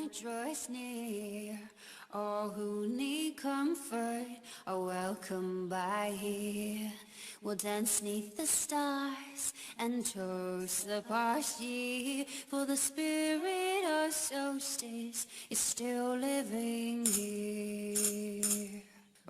night draws near, all who need comfort are welcome by here. We'll dance neath the stars and toast the past year, for the spirit of solstice is still living here.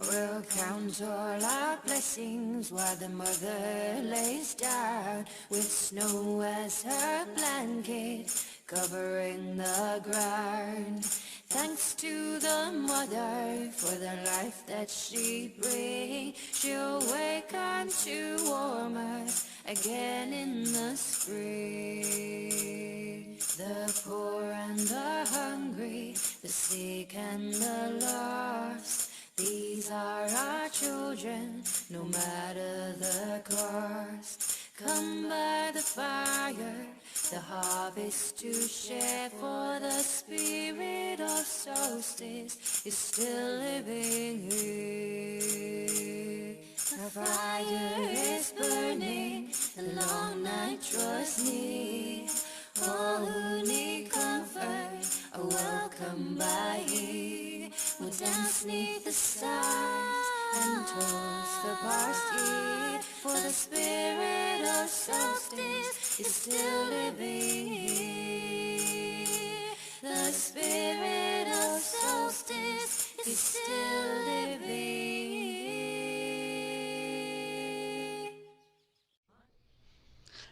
We'll count all our blessings while the mother lays down, with snow as her blanket covering the ground. Thanks to the mother for the life that she brings, she'll wake unto warmer again in the spring. The poor and the hungry, the sick and the lost, these are our children, no matter the cost. Come by the fire, the harvest to share, for the spirit of solstice is still living here. The fire is burning, the long night draws near, all who need comfort are welcome by here. We'll dance neath the stars and toast the past year, for the spirit of solstice is still living here. The spirit of solstice is still living here.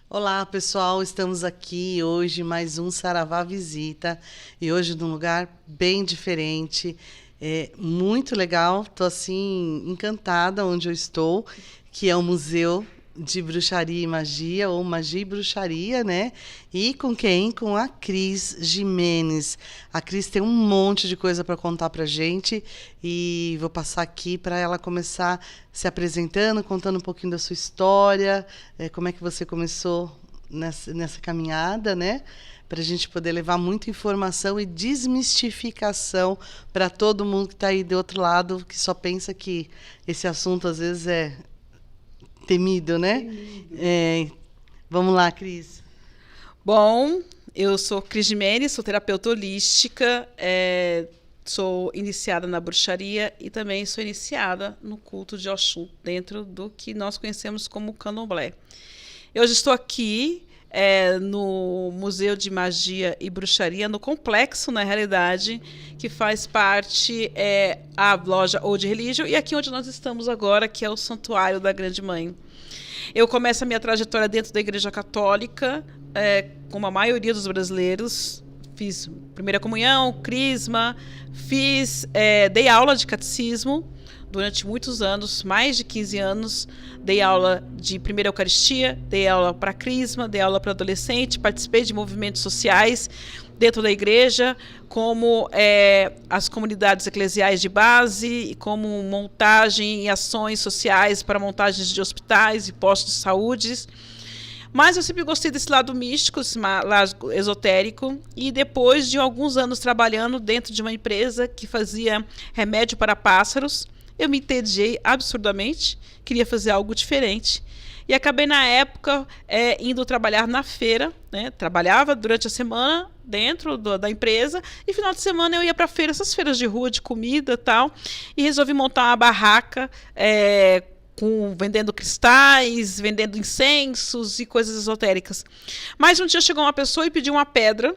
Olá, pessoal, estamos aqui hoje mais um Saravá Visita, e hoje num lugar bem diferente. É muito legal, estou assim encantada onde eu estou, que é o Museu de Bruxaria e Magia, ou Magia e Bruxaria, né? E com quem? Com a Cris Gimenez. A Cris tem um monte de coisa para contar para a gente, e vou passar aqui para ela começar se apresentando, contando um pouquinho da sua história, como é que você começou nessa caminhada, né? Para a gente poder levar muita informação e desmistificação para todo mundo que está aí do outro lado, que só pensa que esse assunto às vezes é temido, né? Vamos lá, Cris. Bom, eu sou Cris Gimenez, sou terapeuta holística, sou iniciada na bruxaria e também sou iniciada no culto de Oxum, dentro do que nós conhecemos como candomblé. Eu hoje estou aqui no Museu de Magia e Bruxaria, no complexo, na realidade, que faz parte a loja Old Religion, e aqui onde nós estamos agora, que é o Santuário da Grande Mãe. Eu começo a minha trajetória dentro da Igreja Católica, como a maioria dos brasileiros. Fiz primeira comunhão, crisma, dei aula de catecismo durante muitos anos, mais de 15 anos. Dei aula de primeira Eucaristia, dei aula para crisma, dei aula para adolescente, participei de movimentos sociais dentro da igreja, como as comunidades eclesiais de base, como montagem e ações sociais para montagens de hospitais e postos de saúde. Mas eu sempre gostei desse lado místico, esse lado esotérico, e depois de alguns anos trabalhando dentro de uma empresa que fazia remédio para pássaros, eu me entediei absurdamente, queria fazer algo diferente. E acabei, na época, indo trabalhar na feira, né? Trabalhava durante a semana dentro da empresa, e final de semana eu ia para a feira, essas feiras de rua, de comida e tal, e resolvi montar uma barraca vendendo cristais, vendendo incensos e coisas esotéricas. Mas um dia chegou uma pessoa e pediu uma pedra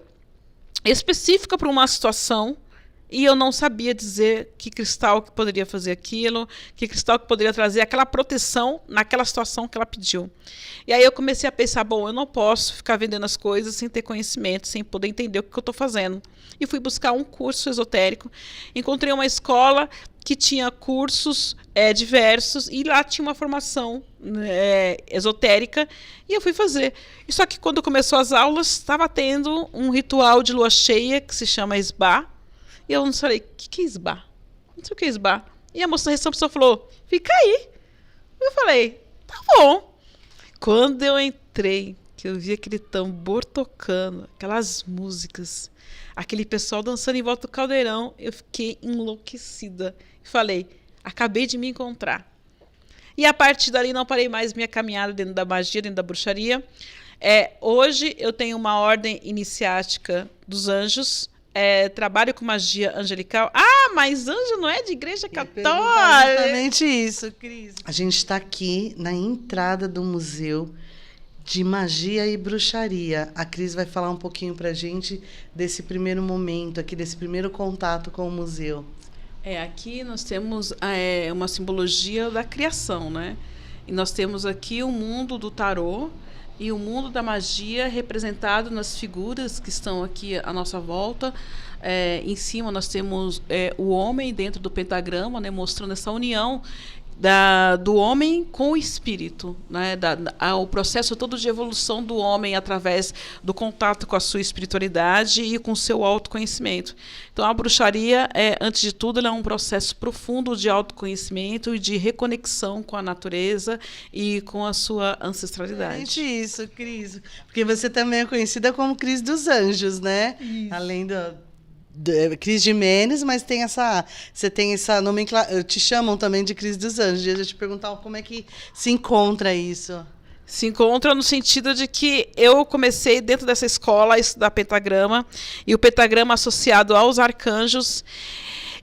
específica para uma situação, e eu não sabia dizer que cristal que poderia fazer aquilo, que cristal que poderia trazer aquela proteção naquela situação que ela pediu. E aí eu comecei a pensar, bom, eu não posso ficar vendendo as coisas sem ter conhecimento, sem poder entender o que eu estou fazendo. E fui buscar um curso esotérico. Encontrei uma escola que tinha cursos diversos, e lá tinha uma formação esotérica, e eu fui fazer. E só que quando começou as aulas, estava tendo um ritual de lua cheia que se chama Esbá. E eu não falei, o que é Esbá? Não sei o que é Esbá. E a moça da recepção falou, fica aí. Eu falei, tá bom. Quando eu entrei, que eu vi aquele tambor tocando, aquelas músicas, aquele pessoal dançando em volta do caldeirão, eu fiquei enlouquecida. Falei, acabei de me encontrar. E a partir dali não parei mais minha caminhada dentro da magia, dentro da bruxaria. Hoje eu tenho uma ordem iniciática dos anjos, trabalho com magia angelical. Ah, mas anjo não é de igreja católica. Exatamente isso, Cris. A gente está aqui na entrada do Museu de Magia e Bruxaria. A Cris vai falar um pouquinho para a gente desse primeiro momento aqui, desse primeiro contato com o museu. Aqui nós temos uma simbologia da criação, né? E nós temos aqui o mundo do tarô e o mundo da magia representado nas figuras que estão aqui à nossa volta. Em cima nós temos o homem dentro do pentagrama, né, mostrando essa união do homem com o espírito, né? O processo todo de evolução do homem através do contato com a sua espiritualidade e com o seu autoconhecimento. Então, a bruxaria, antes de tudo, ela é um processo profundo de autoconhecimento e de reconexão com a natureza e com a sua ancestralidade. Exatamente isso, Cris. Porque você também é conhecida como Cris dos Anjos, né? Isso. Além Cris Gimenez, mas você tem essa nomenclatura. Te chamam também de Cris dos Anjos. Deixa eu te perguntar como é que se encontra isso. Se encontra no sentido de que eu comecei dentro dessa escola a estudar pentagrama, e o pentagrama associado aos arcanjos.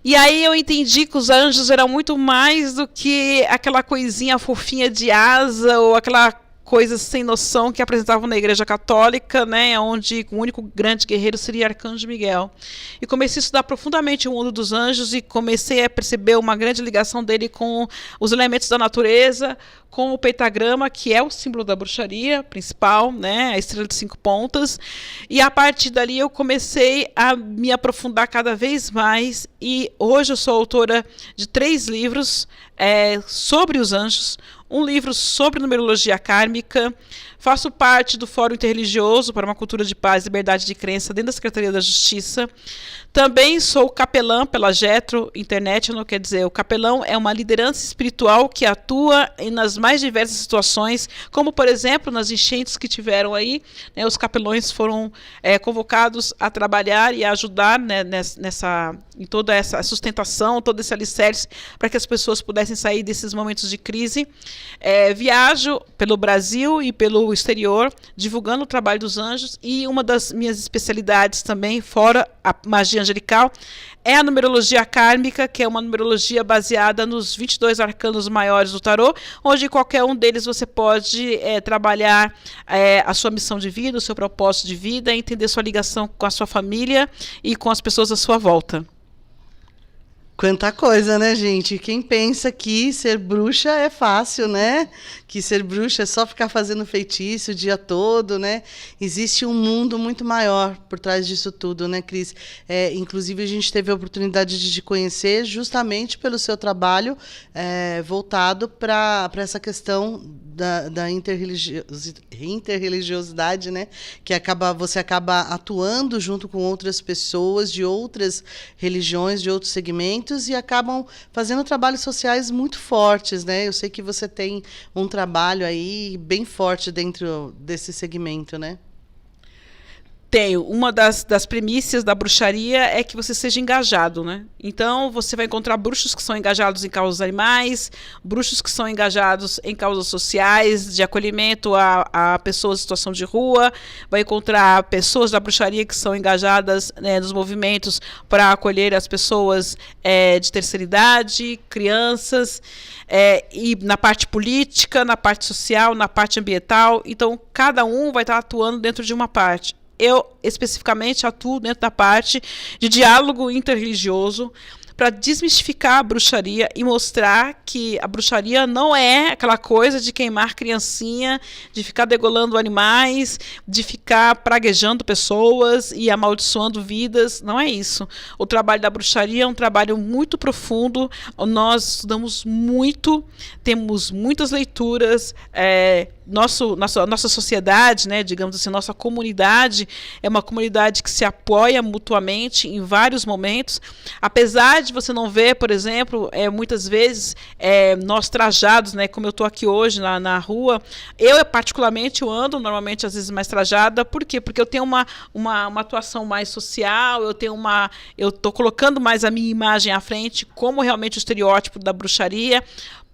E aí eu entendi que os anjos eram muito mais do que aquela coisinha fofinha de asa ou aquela coisas sem noção que apresentavam na Igreja Católica, né, onde o único grande guerreiro seria Arcanjo Miguel. E comecei a estudar profundamente o mundo dos anjos e comecei a perceber uma grande ligação dele com os elementos da natureza, com o pentagrama, que é o símbolo da bruxaria principal, né, a estrela de 5 pontas. E a partir dali eu comecei a me aprofundar cada vez mais, e hoje eu sou autora de 3 livros sobre os anjos, um livro sobre numerologia kármica, faço parte do Fórum Interreligioso para uma Cultura de Paz e Liberdade de Crença dentro da Secretaria da Justiça. Também sou capelã pela Getro International, quer dizer, o capelão é uma liderança espiritual que atua nas mais diversas situações, como, por exemplo, nas enchentes que tiveram aí, né, os capelões foram convocados a trabalhar e a ajudar, né, em toda essa sustentação, todo esse alicerce, para que as pessoas pudessem sair desses momentos de crise. Viajo pelo Brasil e pelo exterior, divulgando o trabalho dos anjos, e uma das minhas especialidades também, fora a magia angelical, é a numerologia kármica, que é uma numerologia baseada nos 22 arcanos maiores do tarô, onde qualquer um deles você pode trabalhar a sua missão de vida, o seu propósito de vida, entender sua ligação com a sua família e com as pessoas à sua volta. Quanta coisa, né, gente? Quem pensa que ser bruxa é fácil, né? Que ser bruxa é só ficar fazendo feitiço o dia todo, né? Existe um mundo muito maior por trás disso tudo, né, Cris? Inclusive, a gente teve a oportunidade de te conhecer justamente pelo seu trabalho voltado para essa questão da interreligiosidade, né? Que você acaba atuando junto com outras pessoas de outras religiões, de outros segmentos, e acabam fazendo trabalhos sociais muito fortes, né? Eu sei que você tem um trabalho aí bem forte dentro desse segmento, né? Tenho. Uma das premissas da bruxaria é que você seja engajado, né? Então, você vai encontrar bruxos que são engajados em causas animais, bruxos que são engajados em causas sociais, de acolhimento a pessoas em situação de rua, vai encontrar pessoas da bruxaria que são engajadas, né, nos movimentos para acolher as pessoas de terceira idade, crianças, e na parte política, na parte social, na parte ambiental. Então, cada um vai estar atuando dentro de uma parte. Eu, especificamente, atuo dentro da parte de diálogo interreligioso para desmistificar a bruxaria e mostrar que a bruxaria não é aquela coisa de queimar criancinha, de ficar degolando animais, de ficar praguejando pessoas e amaldiçoando vidas. Não é isso. O trabalho da bruxaria é um trabalho muito profundo. Nós estudamos muito, temos muitas leituras. Nossa sociedade, né, digamos assim, nossa comunidade é uma comunidade que se apoia mutuamente em vários momentos, apesar de você não ver, por exemplo, muitas vezes nós trajados, né, como eu estou aqui hoje na rua, eu particularmente ando normalmente às vezes mais trajada. Por quê? Porque eu tenho uma atuação mais social, eu estou colocando mais a minha imagem à frente como realmente o estereótipo da bruxaria,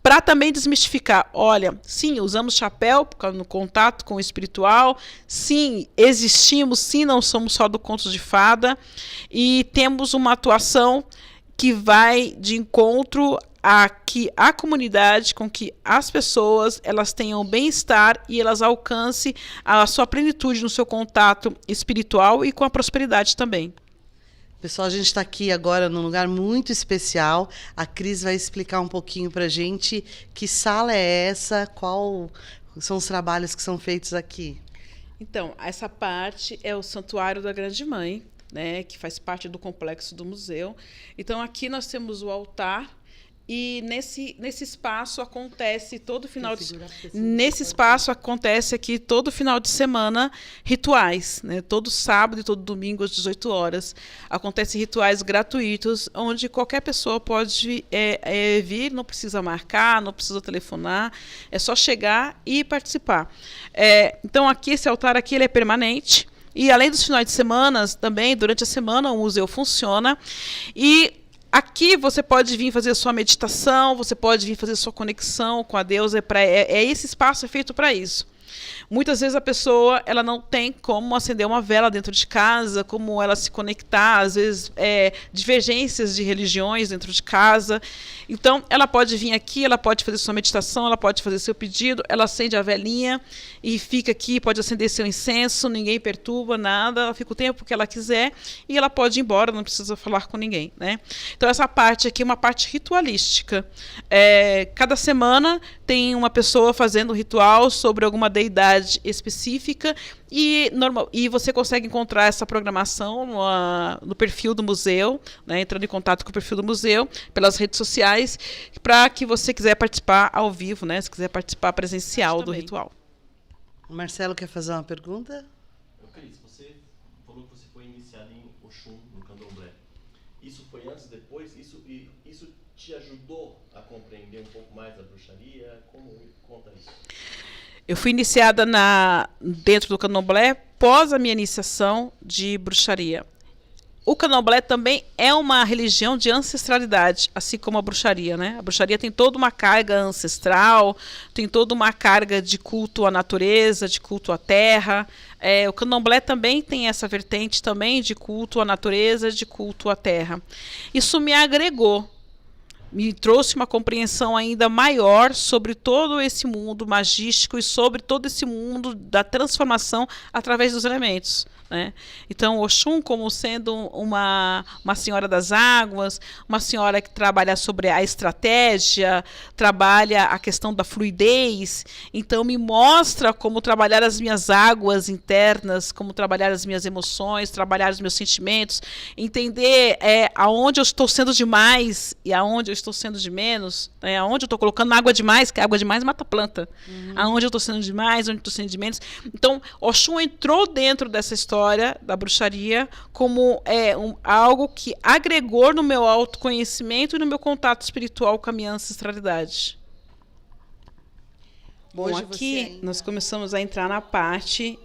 para também desmistificar. Olha, sim, usamos chapéu no contato com o espiritual, sim, existimos, sim, não somos só do conto de fada, e temos uma atuação que vai de encontro a que a comunidade, com que as pessoas elas tenham bem-estar e elas alcancem a sua plenitude no seu contato espiritual e com a prosperidade também. Pessoal, a gente está aqui agora num lugar muito especial. A Cris vai explicar um pouquinho para a gente que sala é essa, qual são os trabalhos que são feitos aqui. Então, essa parte é o Santuário da Grande Mãe, né, que faz parte do complexo do museu. Então, aqui nós temos o altar. E nesse espaço acontece todo final acontece todo final de semana rituais, né? Todo sábado e todo domingo às 18 horas acontecem rituais gratuitos onde qualquer pessoa pode vir, não precisa marcar, não precisa telefonar, é só chegar e participar. Então aqui esse altar aqui ele é permanente e além dos finais de semana também durante a semana o museu funciona e aqui você pode vir fazer a sua meditação, você pode vir fazer a sua conexão com a deusa. Esse espaço é feito para isso. Muitas vezes a pessoa ela não tem como acender uma vela dentro de casa, como ela se conectar, às vezes divergências de religiões dentro de casa. Então, ela pode vir aqui, ela pode fazer sua meditação, ela pode fazer seu pedido, ela acende a velinha e fica aqui, pode acender seu incenso, ninguém perturba, nada, ela fica o tempo que ela quiser e ela pode ir embora, não precisa falar com ninguém, né? Então, essa parte aqui é uma parte ritualística. Cada semana tem uma pessoa fazendo um ritual sobre alguma deidade específica e você consegue encontrar essa programação no perfil do museu, né, entrando em contato com o perfil do museu pelas redes sociais, para que você quiser participar ao vivo, né, se quiser participar presencial do ritual. O Marcelo quer fazer uma pergunta? Cris, você falou que você foi iniciada em Oxum, no Candomblé. Isso foi antes, depois? Isso te ajudou a compreender um pouco mais a bruxaria? Como conta isso? Eu fui iniciada dentro do Candomblé pós a minha iniciação de bruxaria. O Candomblé também é uma religião de ancestralidade, assim como a bruxaria, né? A bruxaria tem toda uma carga ancestral, tem toda uma carga de culto à natureza, de culto à terra. O Candomblé também tem essa vertente também de culto à natureza, de culto à terra. Isso me agregou. Me trouxe uma compreensão ainda maior sobre todo esse mundo magístico e sobre todo esse mundo da transformação através dos elementos, né? Então, Oxum como sendo uma senhora das águas, uma senhora que trabalha sobre a estratégia, trabalha a questão da fluidez, então me mostra como trabalhar as minhas águas internas, como trabalhar as minhas emoções, trabalhar os meus sentimentos, entender aonde eu estou sendo demais e aonde eu estou sendo de menos, né? Aonde eu estou colocando água demais, que água demais mata a planta. Aonde eu estou sendo demais, onde eu estou sendo de menos. Então, Oxum entrou dentro dessa história da bruxaria como algo que agregou no meu autoconhecimento e no meu contato espiritual com a minha ancestralidade. Bom, aqui nós começamos a entrar na parte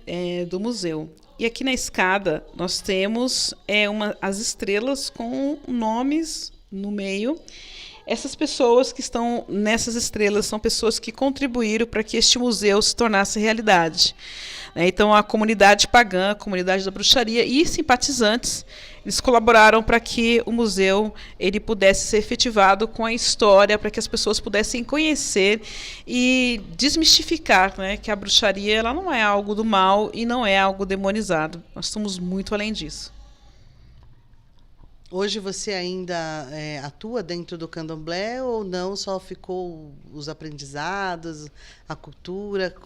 do museu. E aqui na escada nós temos as estrelas com nomes no meio. Essas pessoas que estão nessas estrelas são pessoas que contribuíram para que este museu se tornasse realidade. Então, a comunidade pagã, a comunidade da bruxaria e simpatizantes, eles colaboraram para que o museu ele pudesse ser efetivado com a história, para que as pessoas pudessem conhecer e desmistificar, né, que a bruxaria ela não é algo do mal e não é algo demonizado. Nós estamos muito além disso. Hoje você ainda atua dentro do Candomblé ou não? Só ficou os aprendizados, a cultura?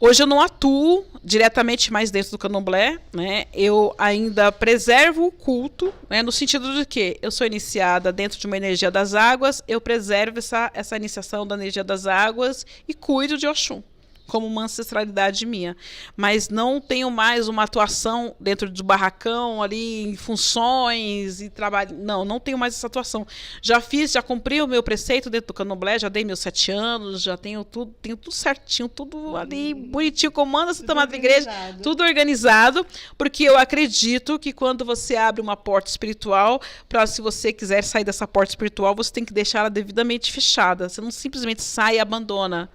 Hoje eu não atuo diretamente mais dentro do Candomblé, né? Eu ainda preservo o culto, né? No sentido de que eu sou iniciada dentro de uma energia das águas, eu preservo essa iniciação da energia das águas e cuido de Oxum. como uma ancestralidade minha. Mas não tenho mais uma atuação dentro do barracão, ali, em funções e trabalho. Não tenho mais essa atuação. Já cumpri o meu preceito dentro do Candomblé, já dei meus 7 anos, já tenho tudo certinho, tudo ali bonitinho, como manda Santa Madre Igreja, tudo organizado, porque eu acredito que quando você abre uma porta espiritual, se você quiser sair dessa porta espiritual, você tem que deixar ela devidamente fechada. Você não simplesmente sai e abandona.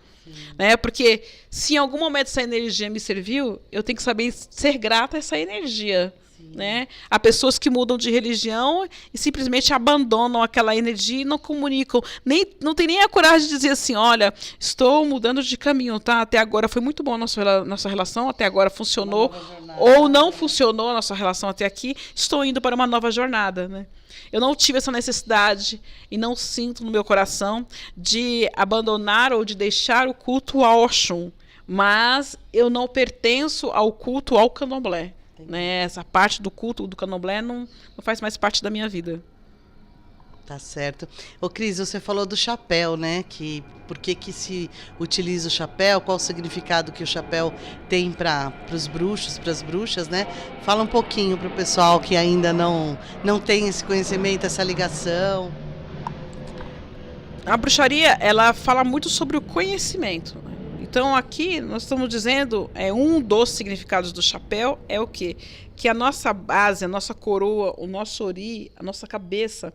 Né? Porque se em algum momento essa energia me serviu, eu tenho que saber ser grata a essa energia. Né? Há pessoas que mudam de religião e simplesmente abandonam aquela energia e não comunicam, não tem nem a coragem de dizer assim, olha, estou mudando de caminho, tá? Até agora foi muito bom a nossa relação, até agora funcionou, ou não funcionou a nossa relação até aqui, estou indo para uma nova jornada. Né? Eu não tive essa necessidade e não sinto no meu coração de abandonar ou de deixar o culto ao Oxum, mas eu não pertenço ao culto ao Candomblé. Né? Essa parte do culto do Candomblé não faz mais parte da minha vida. Tá certo. Ô Cris, você falou do chapéu, né? Por que se utiliza o chapéu? Qual o significado que o chapéu tem para os bruxos, para as bruxas, né? Fala um pouquinho para o pessoal que ainda não tem esse conhecimento, essa ligação. A bruxaria, ela fala muito sobre o conhecimento. Então aqui nós estamos dizendo, um dos significados do chapéu é o quê? Que a nossa base, a nossa coroa, o nosso ori, a nossa cabeça,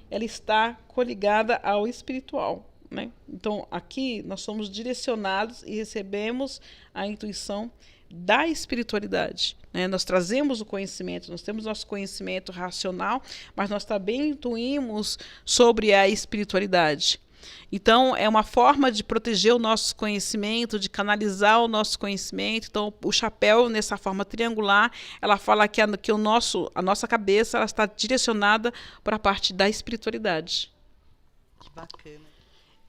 ela está coligada ao espiritual. Né? Então aqui nós somos direcionados e recebemos a intuição da espiritualidade. Né? Nós trazemos o conhecimento, nós temos nosso conhecimento racional, mas nós também intuímos sobre a espiritualidade. Então, é uma forma de proteger o nosso conhecimento, de canalizar o nosso conhecimento. Então, o chapéu, nessa forma triangular, ela fala que a nossa cabeça ela está direcionada para a parte da espiritualidade. Que bacana.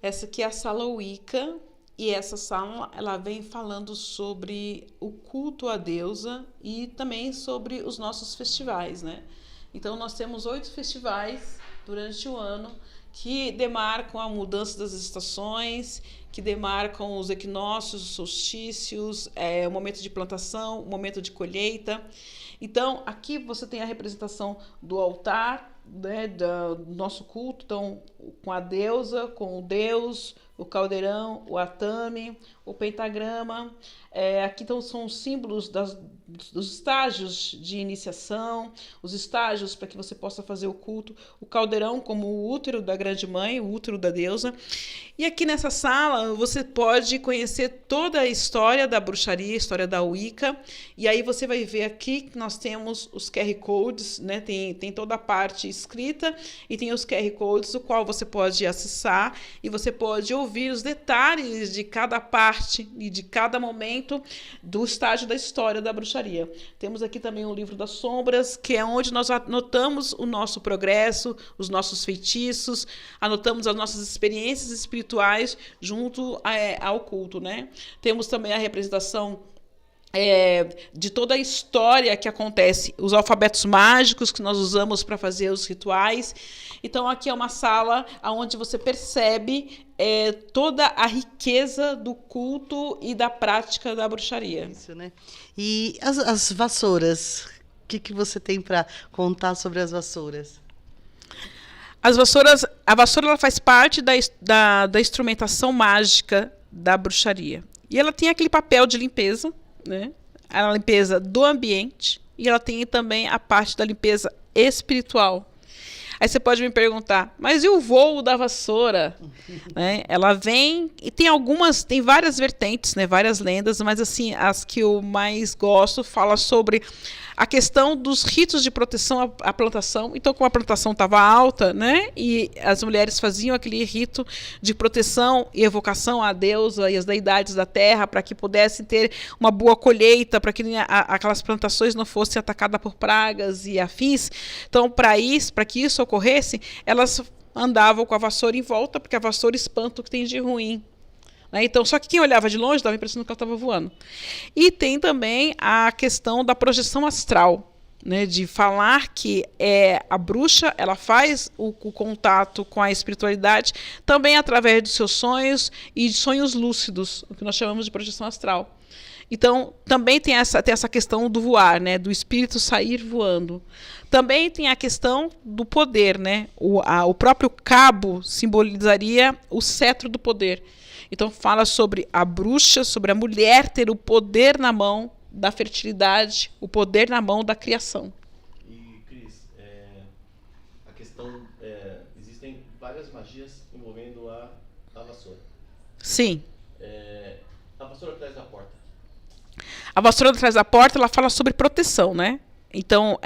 Essa aqui é a sala Wicca, e essa sala ela vem falando sobre o culto à deusa e também sobre os nossos festivais. Né? Então, nós temos 8 festivais durante o ano, que demarcam a mudança das estações, que demarcam os equinócios, os solstícios, o momento de plantação, o momento de colheita. Então, aqui você tem a representação do altar, né, do nosso culto, então, com a deusa, com o deus, o caldeirão, o atame, o pentagrama. Aqui então, são os símbolos dos estágios de iniciação, os estágios para que você possa fazer o culto, o caldeirão como o útero da grande mãe, o útero da deusa. E aqui nessa sala você pode conhecer toda a história da bruxaria, a história da Wicca, e aí você vai ver aqui que nós temos os QR Codes, né? Tem toda a parte escrita e tem os QR Codes, o qual você pode acessar e você pode ouvir os detalhes de cada parte e de cada momento do estágio da história da bruxaria. Temos aqui também o livro das sombras, que é onde nós anotamos o nosso progresso, os nossos feitiços, anotamos as nossas experiências espirituais junto ao culto. Né? Temos também a representação de toda a história que acontece, os alfabetos mágicos que nós usamos para fazer os rituais. Então aqui é uma sala onde você percebe toda a riqueza do culto e da prática da bruxaria. Isso, né? E as vassouras, o que você tem para contar sobre as vassouras? A vassoura ela faz parte da instrumentação mágica da bruxaria. E ela tem aquele papel de limpeza, né? A limpeza do ambiente, e ela tem também a parte da limpeza espiritual. Aí você pode me perguntar, mas e o voo da vassoura? Né? Ela vem e tem várias vertentes, né? Várias lendas, mas assim, as que eu mais gosto fala sobre a questão dos ritos de proteção à plantação. Então, como a plantação estava alta, né? E as mulheres faziam aquele rito de proteção e evocação à deusa e às deidades da terra para que pudessem ter uma boa colheita, para que aquelas plantações não fossem atacadas por pragas e afins. Então, para que isso ocorresse, elas andavam com a vassoura em volta, porque a vassoura espanta o que tem de ruim. Então, só que quem olhava de longe dava a impressão que ela estava voando. E tem também a questão da projeção astral. né, de falar que a bruxa ela faz o contato com a espiritualidade também através dos seus sonhos e de sonhos lúcidos, o que nós chamamos de projeção astral. Então, também tem essa questão do voar, né, do espírito sair voando. Também tem a questão do poder, né? O próprio cabo simbolizaria o cetro do poder. Então, fala sobre a bruxa, sobre a mulher ter o poder na mão da fertilidade, o poder na mão da criação. E, Cris, a questão... existem várias magias envolvendo a vassoura. Sim. A vassoura atrás da porta. A vassoura atrás da porta, ela fala sobre proteção, né? Então,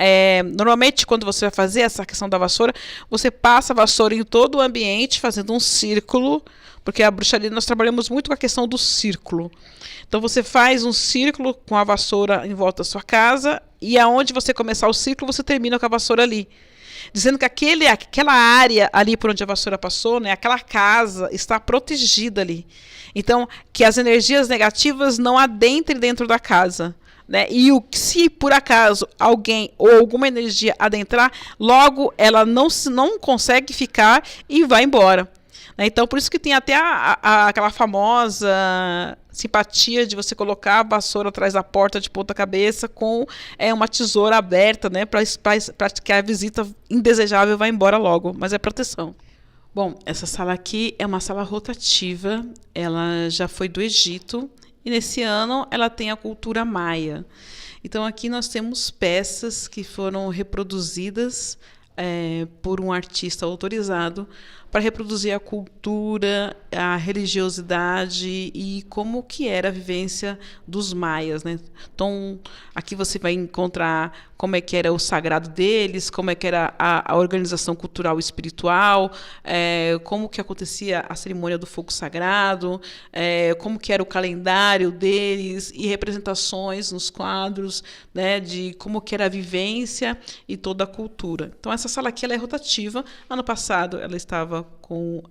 normalmente, quando você vai fazer essa questão da vassoura, você passa a vassoura em todo o ambiente, fazendo um círculo, porque a bruxaria nós trabalhamos muito com a questão do círculo. Então, você faz um círculo com a vassoura em volta da sua casa, e aonde você começar o círculo, você termina com a vassoura ali. Dizendo que aquela área ali por onde a vassoura passou, né, aquela casa está protegida ali. Então, que as energias negativas não adentrem dentro da casa. Né? E se por acaso alguém ou alguma energia adentrar, logo ela não consegue ficar e vai embora. Né? Então, por isso que tem até aquela famosa simpatia de você colocar a vassoura atrás da porta de ponta cabeça com uma tesoura aberta, né? Para que a visita indesejável vá embora logo, mas é proteção. Bom, essa sala aqui é uma sala rotativa, ela já foi do Egito, e nesse ano ela tem a cultura maia. Então aqui nós temos peças que foram reproduzidas por um artista autorizado para reproduzir a cultura, a religiosidade e como que era a vivência dos maias, né? Então aqui você vai encontrar como é que era o sagrado deles, como é que era a organização cultural e espiritual, como que acontecia a cerimônia do fogo sagrado, como que era o calendário deles e representações nos quadros, né, de como que era a vivência e toda a cultura. Então essa sala aqui ela é rotativa. Ano passado ela estava com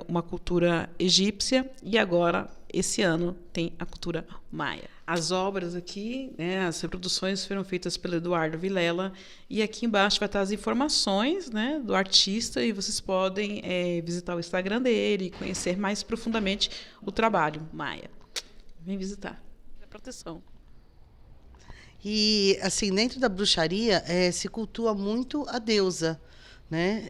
uma cultura egípcia e agora esse ano tem a cultura maia. As obras aqui, né, as reproduções foram feitas pelo Eduardo Vilela e aqui embaixo vai estar as informações, né, do artista e vocês podem visitar o Instagram dele e conhecer mais profundamente o trabalho maia. Vem visitar. É proteção. E, assim, dentro da bruxaria se cultua muito a deusa, né?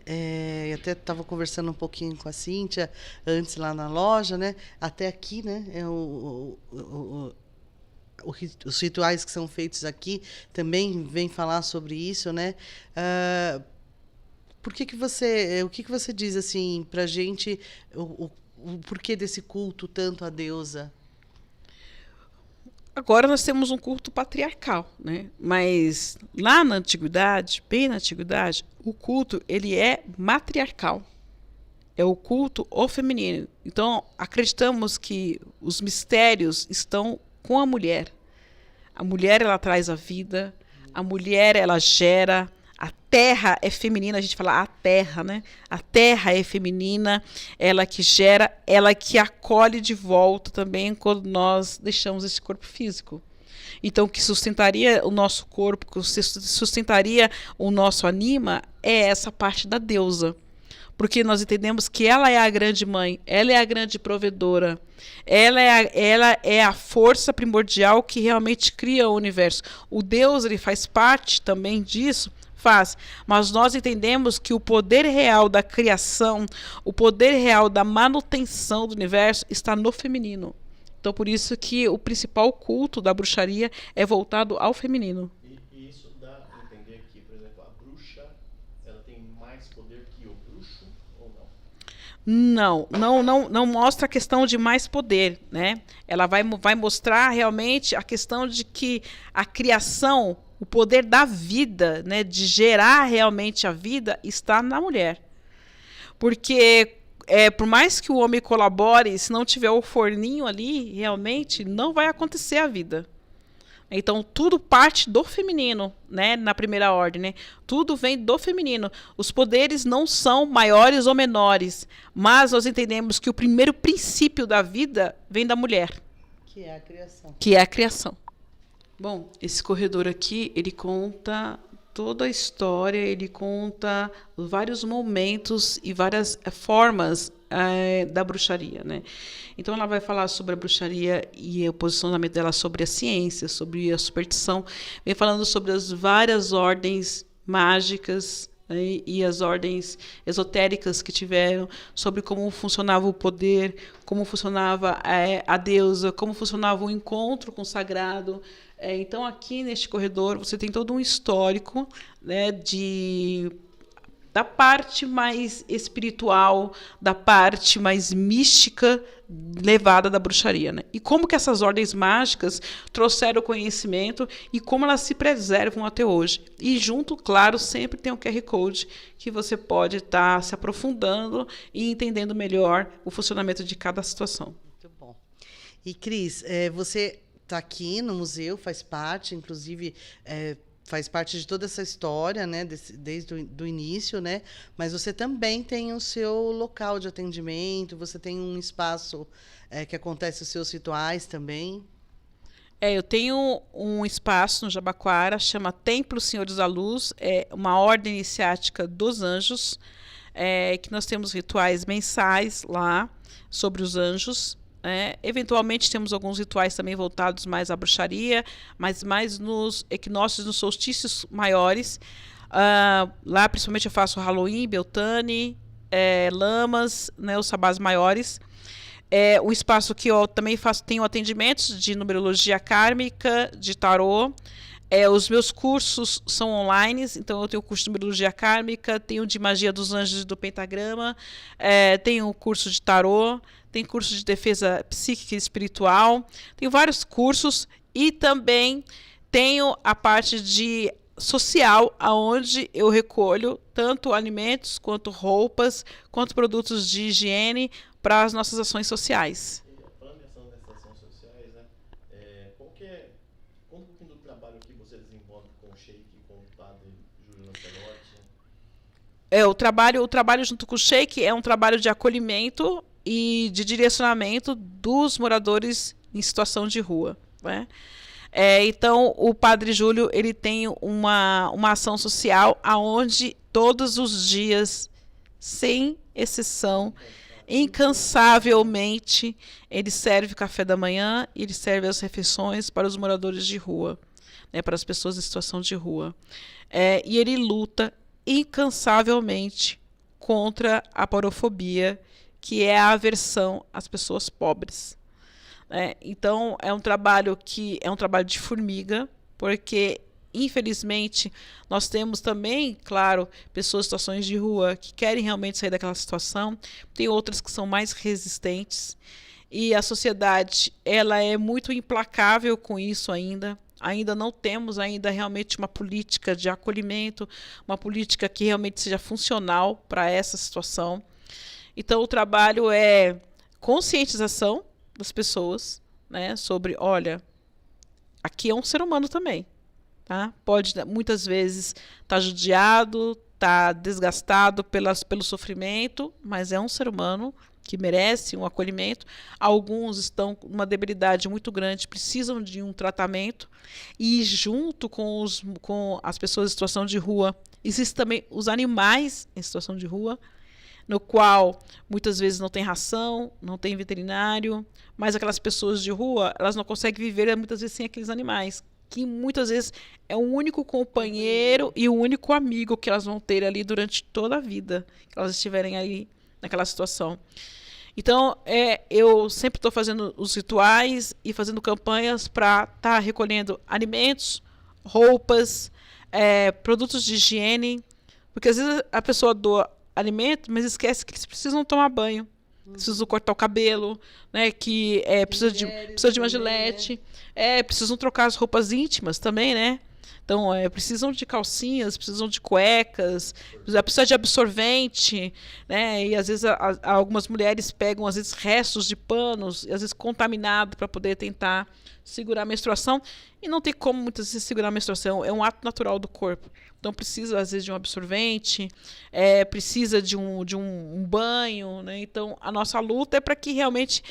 Eu até estava conversando um pouquinho com a Cíntia antes lá na loja, né? Até aqui, né? Os rituais que são feitos aqui também vêm falar sobre isso, né? O que você diz assim para a gente o porquê desse culto tanto à deusa? Agora nós temos um culto patriarcal, né? Mas lá na antiguidade, bem na antiguidade, o culto ele é matriarcal. É o culto ao feminino. Então, acreditamos que os mistérios estão com a mulher. A mulher ela traz a vida, a mulher ela gera, a terra é feminina, a gente fala a terra, né? A terra é feminina, ela que gera, ela que acolhe de volta também quando nós deixamos esse corpo físico. Então, o que sustentaria o nosso corpo, que sustentaria o nosso anima, é essa parte da deusa. Porque nós entendemos que ela é a grande mãe, ela é a grande provedora, ela é a força primordial que realmente cria o universo. O Deus ele faz parte também disso, mas nós entendemos que o poder real da criação, o poder real da manutenção do universo está no feminino. Então, por isso que o principal culto da bruxaria é voltado ao feminino. E isso dá a entender que, por exemplo, a bruxa ela tem mais poder que o bruxo ou não? Não mostra a questão de mais poder, né? Ela vai mostrar realmente a questão de que a criação, o poder da vida, né, de gerar realmente a vida, está na mulher. Porque por mais que o homem colabore, se não tiver o forninho ali, realmente não vai acontecer a vida. Então, tudo parte do feminino, né, na primeira ordem. Né? Tudo vem do feminino. Os poderes não são maiores ou menores, mas nós entendemos que o primeiro princípio da vida vem da mulher. Que é a criação. Que é a criação. Bom, esse corredor aqui, ele conta toda a história, ele conta vários momentos e várias formas da bruxaria, né? Então ela vai falar sobre a bruxaria e o posicionamento dela sobre a ciência, sobre a superstição, vem falando sobre as várias ordens mágicas, né, e as ordens esotéricas que tiveram, sobre como funcionava o poder, como funcionava a deusa, como funcionava o encontro com o sagrado. Então aqui neste corredor você tem todo um histórico, né, da parte mais espiritual, da parte mais mística levada da bruxaria, né? E como que essas ordens mágicas trouxeram conhecimento e como elas se preservam até hoje. E junto, claro, sempre tem um QR Code que você pode estar se aprofundando e entendendo melhor o funcionamento de cada situação. Muito bom. E, Cris, você está aqui no museu, faz parte, inclusive... faz parte de toda essa história, né, desde o início, né? Mas você também tem o seu local de atendimento, você tem um espaço que acontece os seus rituais também. Eu tenho um espaço no Jabaquara, chama Templo Senhores da Luz, é uma ordem iniciática dos anjos, que nós temos rituais mensais lá sobre os anjos. Eventualmente temos alguns rituais também voltados mais à bruxaria, mas mais nos equinócios, nos solstícios maiores. Lá principalmente eu faço Halloween, Beltane, Lamas, né, os sabás maiores. Um espaço que eu também tenho atendimentos de numerologia kármica, de tarô. Os meus cursos são online, então eu tenho o curso de numerologia kármica, tenho de magia dos anjos e do pentagrama, tenho o curso de tarô, tem curso de defesa psíquica e espiritual, tenho vários cursos e também tenho a parte de social, aonde eu recolho tanto alimentos, quanto roupas, quanto produtos de higiene para as nossas ações sociais. Falando dessas ações sociais, né? Conta um pouquinho do trabalho que você desenvolve com o Sheik, com o padre Júlio Lancelotti. O trabalho junto com o Sheik é um trabalho de acolhimento e de direcionamento dos moradores em situação de rua, né? Então, o Padre Júlio ele tem uma ação social aonde todos os dias, sem exceção, incansavelmente, ele serve café da manhã e ele serve as refeições para os moradores de rua, né, para as pessoas em situação de rua. E ele luta incansavelmente contra a porofobia, que é a aversão às pessoas pobres. Então, é um trabalho de formiga, porque, infelizmente, nós temos também, claro, pessoas em situações de rua que querem realmente sair daquela situação, tem outras que são mais resistentes, e a sociedade ela é muito implacável com isso ainda. Ainda não temos realmente uma política de acolhimento, uma política que realmente seja funcional para essa situação. Então, o trabalho é conscientização das pessoas, né, sobre, olha, aqui é um ser humano também, tá? Pode, muitas vezes, estar judiado, estar desgastado pelo sofrimento, mas é um ser humano que merece um acolhimento. Alguns estão com uma debilidade muito grande, precisam de um tratamento, e junto com as pessoas em situação de rua, existem também os animais em situação de rua, no qual muitas vezes não tem ração, não tem veterinário, mas aquelas pessoas de rua, elas não conseguem viver muitas vezes sem aqueles animais, que muitas vezes é o único companheiro e o único amigo que elas vão ter ali durante toda a vida, que elas estiverem aí naquela situação. Então, eu sempre estou fazendo os rituais e fazendo campanhas para estar recolhendo alimentos, roupas, produtos de higiene, porque às vezes a pessoa doa alimento, mas esquece que eles precisam tomar banho, precisam cortar o cabelo, né, que precisa de uma gilete, precisam trocar as roupas íntimas também, né? Então, precisam de calcinhas, precisam de cuecas, precisam de absorvente, né? E às vezes algumas mulheres pegam às vezes restos de panos, às vezes contaminados, para poder tentar segurar a menstruação, e não tem como muitas vezes segurar a menstruação, é um ato natural do corpo. Então precisa às vezes de um absorvente, precisa de um banho, né? Então a nossa luta é para que realmente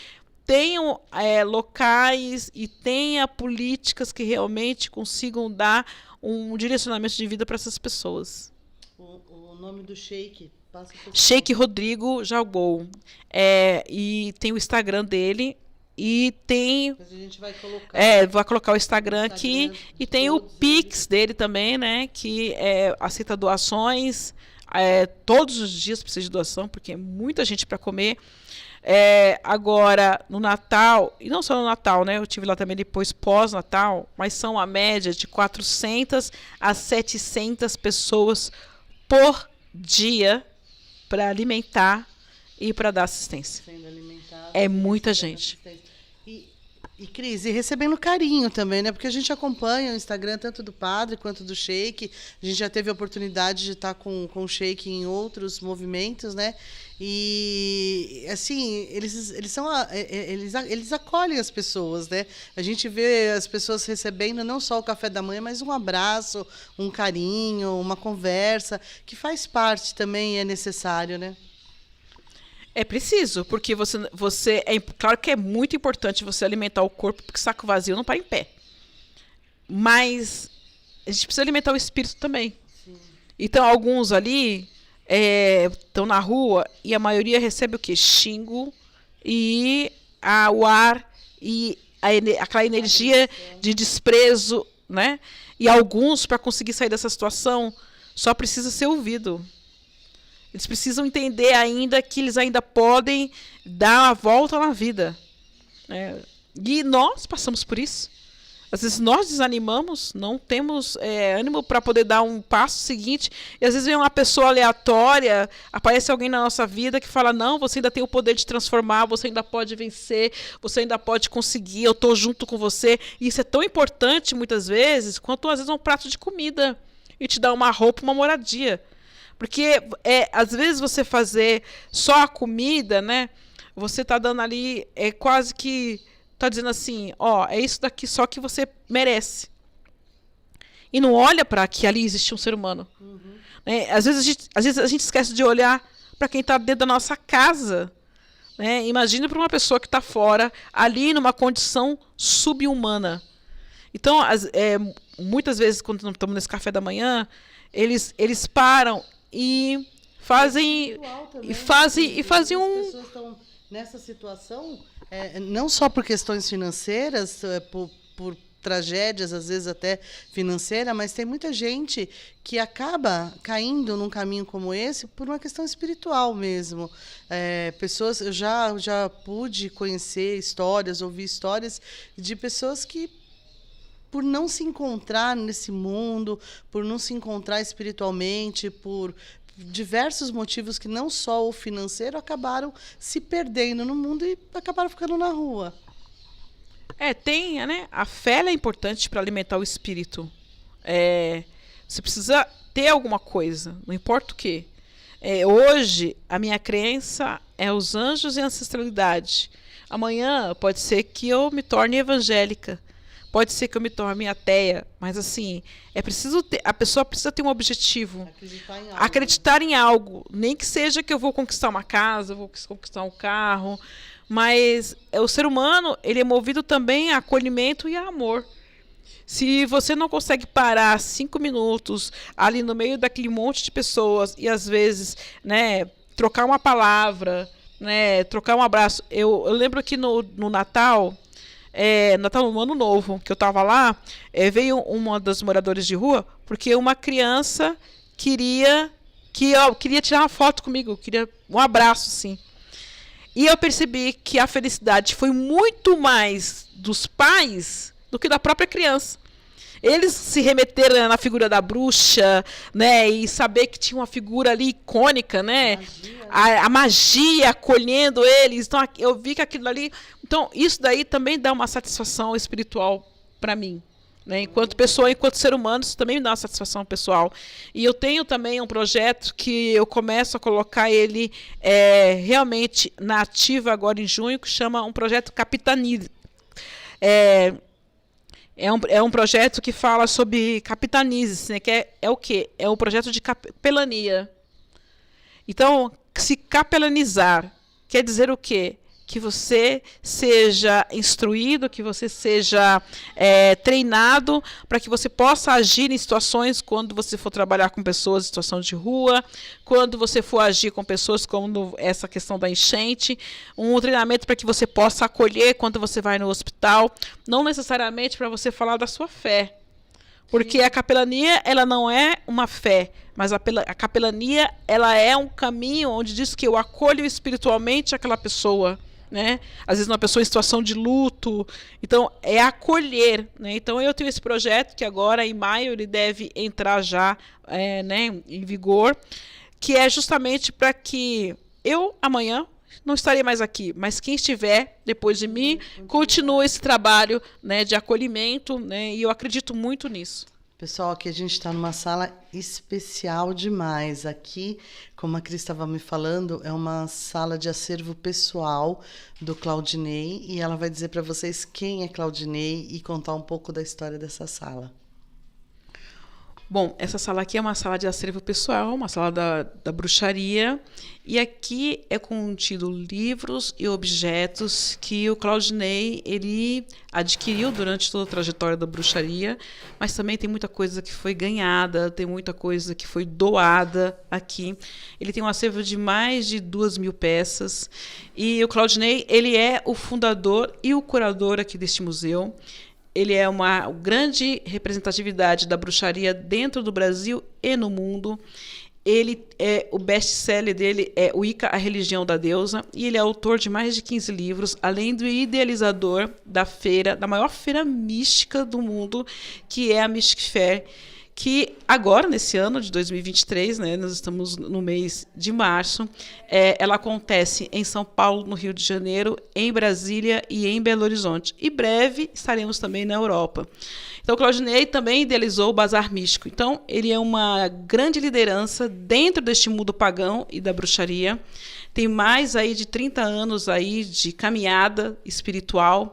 tenham locais e tenha políticas que realmente consigam dar um direcionamento de vida para essas pessoas. O nome do Sheik, passa por Sheik Rodrigo Jalgou. E tem o Instagram dele. E tem. Depois a gente vai colocar o Instagram aqui. E tem o Pix dele também, né? Que aceita doações. Todos os dias precisa de doação, porque é muita gente para comer. Agora, no Natal, e não só no Natal, né? Eu tive lá também depois pós-Natal, mas são a média de 400 a 700 pessoas por dia para alimentar e para dar assistência. Sendo alimentado, É muita gente. E Cris, e recebendo carinho também, né? Porque a gente acompanha o Instagram tanto do padre quanto do Sheik. A gente já teve a oportunidade de estar com o Sheik em outros movimentos, né? E assim, eles acolhem as pessoas, né? A gente vê as pessoas recebendo não só o café da manhã, mas um abraço, um carinho, uma conversa, que faz parte também, é necessário, né? É preciso, porque claro que é muito importante você alimentar o corpo, porque saco vazio não para em pé. Mas a gente precisa alimentar o espírito também. Sim. Então, alguns ali estão na rua e a maioria recebe o quê? Xingo e o ar e aquela energia de desprezo, né? E alguns, para conseguir sair dessa situação, só precisa ser ouvido. Eles precisam entender ainda que eles ainda podem dar a volta na vida. E nós passamos por isso. Às vezes nós desanimamos, não temos ânimo para poder dar um passo seguinte. E às vezes vem uma pessoa aleatória, aparece alguém na nossa vida que fala, não, você ainda tem o poder de transformar, você ainda pode vencer, você ainda pode conseguir, eu estou junto com você. E isso é tão importante, muitas vezes, quanto às vezes um prato de comida e te dar uma roupa, uma moradia. Porque, às vezes, você fazer só a comida, né? Você está dando ali, quase que está dizendo assim, é isso daqui só que você merece. E não olha para que ali existe um ser humano. Uhum. Às vezes a gente esquece de olhar para quem está dentro da nossa casa. Né? Imagina para uma pessoa que está fora, ali numa condição subhumana. Então, muitas vezes, quando estamos nesse café da manhã, eles param e fazem As pessoas estão nessa situação, não só por questões financeiras, por tragédias, às vezes até financeira, mas tem muita gente que acaba caindo num caminho como esse por uma questão espiritual mesmo. Pessoas, eu já pude conhecer histórias, ouvir histórias de pessoas que, por não se encontrar nesse mundo, por não se encontrar espiritualmente, por diversos motivos que não só o financeiro, acabaram se perdendo no mundo e acabaram ficando na rua. Né? A fé é importante para alimentar o espírito. Você precisa ter alguma coisa, não importa o quê. Hoje, a minha crença é os anjos e a ancestralidade. Amanhã pode ser que eu me torne evangélica. Pode ser que eu me torne ateia, mas assim, a pessoa precisa ter um objetivo. Acreditar em algo. Nem que seja que eu vou conquistar uma casa, eu vou conquistar um carro, mas o ser humano, ele é movido também a acolhimento e a amor. Se você não consegue parar 5 minutos ali no meio daquele monte de pessoas e às vezes, né, trocar uma palavra, né, trocar um abraço. Eu lembro que no Natal, no Ano Novo, que eu estava lá, veio uma das moradores de rua, porque uma criança queria tirar uma foto comigo, queria um abraço, sim. E eu percebi que a felicidade foi muito mais dos pais do que da própria criança. Eles se remeteram na figura da bruxa, né, e saber que tinha uma figura ali icônica, né, a magia acolhendo eles. Então eu vi que aquilo ali, então isso daí também dá uma satisfação espiritual para mim, né, enquanto pessoa, enquanto ser humano, isso também me dá uma satisfação pessoal. E eu tenho também um projeto que eu começo a colocar ele realmente na ativa agora em junho, que chama um projeto Capitanize. É um projeto que fala sobre capitanize, né? Que é o quê? É um projeto de capelania. Então, se capelanizar quer dizer o quê? que você seja instruído, que você seja treinado para que você possa agir em situações quando você for trabalhar com pessoas em situação de rua, quando você for agir com pessoas como essa questão da enchente, um treinamento para que você possa acolher quando você vai no hospital, não necessariamente para você falar da sua fé. Porque a capelania, ela não é uma fé, mas a capelania, ela é um caminho onde diz que eu acolho espiritualmente aquela pessoa, né? Às vezes uma pessoa em situação de luto, então é acolher, né? Então eu tenho esse projeto que agora em maio ele deve entrar já né, em vigor, que é justamente para que eu amanhã não estarei mais aqui, mas quem estiver depois de mim continue esse trabalho, né, de acolhimento, né, e eu acredito muito nisso. Pessoal, aqui a gente está numa sala especial demais. Aqui, como a Cris estava me falando, é uma sala de acervo pessoal do Claudinei e ela vai dizer para vocês quem é Claudinei e contar um pouco da história dessa sala. Bom, essa sala aqui é uma sala de acervo pessoal, uma sala da bruxaria, e aqui é contido livros e objetos que o Claudinei ele adquiriu durante toda a trajetória da bruxaria, mas também tem muita coisa que foi ganhada, tem muita coisa que foi doada aqui. Ele tem um acervo de mais de 2.000 peças, e o Claudinei ele é o fundador e o curador aqui deste museu. Ele é uma grande representatividade da bruxaria dentro do Brasil e no mundo. Ele o best-seller dele é o Wicca, a religião da deusa, e ele é autor de mais de 15 livros, além do idealizador da feira, da maior feira mística do mundo, que é a Mystic Fair, que agora, nesse ano de 2023, né, nós estamos no mês de março, ela acontece em São Paulo, no Rio de Janeiro, em Brasília e em Belo Horizonte. E breve estaremos também na Europa. Então, o Claudinei também idealizou o Bazar Místico. Então, ele é uma grande liderança dentro deste mundo pagão e da bruxaria. Tem mais aí de 30 anos aí de caminhada espiritual,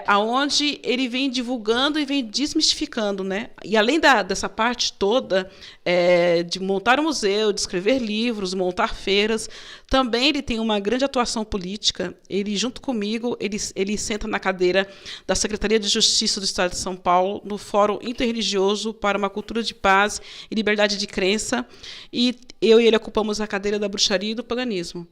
aonde ele vem divulgando e vem desmistificando, né? E além dessa parte toda de montar um museu, de escrever livros, montar feiras, também ele tem uma grande atuação política. Ele, junto comigo, ele senta na cadeira da Secretaria de Justiça do Estado de São Paulo, no Fórum Interreligioso para uma Cultura de Paz e Liberdade de Crença, e eu e ele ocupamos a cadeira da bruxaria e do paganismo.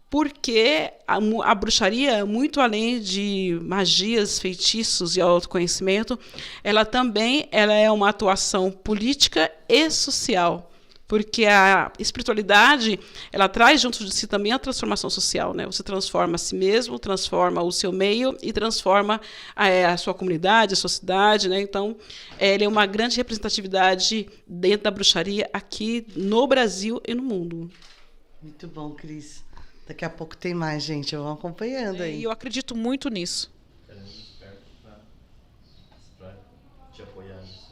Porque a bruxaria, muito além de magias, feitiços e autoconhecimento, ela é uma atuação política e social. Porque a espiritualidade, ela traz junto de si também a transformação social, né? Você transforma a si mesmo, transforma o seu meio e transforma a sua comunidade, a sua cidade, né? Então, ele é uma grande representatividade dentro da bruxaria aqui no Brasil e no mundo. Muito bom, Cris. Daqui a pouco tem mais, gente. Vamos acompanhando aí. E eu acredito muito nisso. Te apoiar nisso.